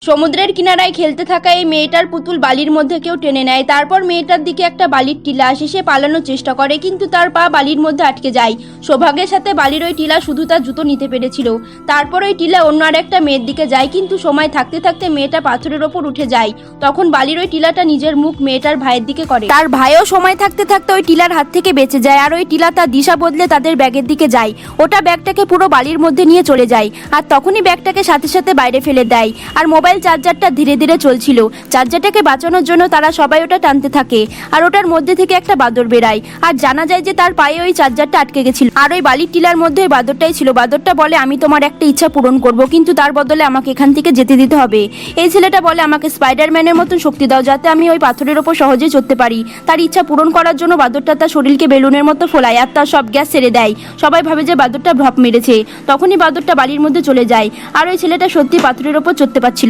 সমুদ্রের কিনারায় খেলতে থাকা এই মেয়েটার পুতুল বালির মধ্যে কেউ টেনে নেয়। তারপর মেয়েটার দিকে একটা বালির টিলা আসে। সে পালানোর চেষ্টা করে, কিন্তু তার পা বালির মধ্যে আটকে যায়। সৌভাগ্যের সাথে বালির ওই টিলা শুধু তার জুতো নিতে পেরেছিল। তারপর ওই টিলা অন্য আরেকটা মেয়ের দিকে যায়, কিন্তু সময় থাকতে থাকতে মেয়েটা পাথরের ওপর উঠে যায়। তখন বালির ওই টিলাটা নিজের মুখ মেয়েটার ভাইয়ের দিকে করে। তার ভাইও সময় থাকতে থাকতে ওই টিলার হাত থেকে বেঁচে যায়, আর ওই টিলা তার দিশা বদলে তাদের ব্যাগের দিকে যায়। ওটা ব্যাগটাকে পুরো বালির মধ্যে নিয়ে চলে যায়, আর তখনই ব্যাগটাকে সাথে সাথে বাইরে ফেলে দেয়। আর মোবাইল চার্জারটা ধীরে ধীরে চলছিল। চার্জারটাকে বাঁচানোর জন্য তারা সবাই ওটা টানতে থাকে, আর ওটার মধ্যে থেকে একটা বাদর বেরায়। আর জানা যায় যে তার পায়ে ওই চার্জারটা আটকে গেছিল, আর ওই বালির টিলার মধ্যে ওই বাদরটাই ছিল। বাদরটা বলে, আমি তোমার একটা ইচ্ছা পূরণ করব, কিন্তু তার বদলে আমাকে এখান থেকে যেতে দিতে হবে। এই ছেলেটা বলে, আমাকে স্পাইডারম্যানের মতন শক্তি দাও, যাতে আমি ওই পাথরের ওপর সহজে চড়তে পারি। তার ইচ্ছা পূরণ করার জন্য বাদরটা তার শরীরকে বেলুনের মতো ফোলায়, আর তার সব গ্যাস ছেড়ে দেয়। সবাই ভাবে যে বাদরটা ভ্রপ মেরেছে। তখনই বাদরটা বালির মধ্যে চলে যায়, আর ওই ছেলেটা সত্যি পাথরের ওপর চড়তে পারছিল।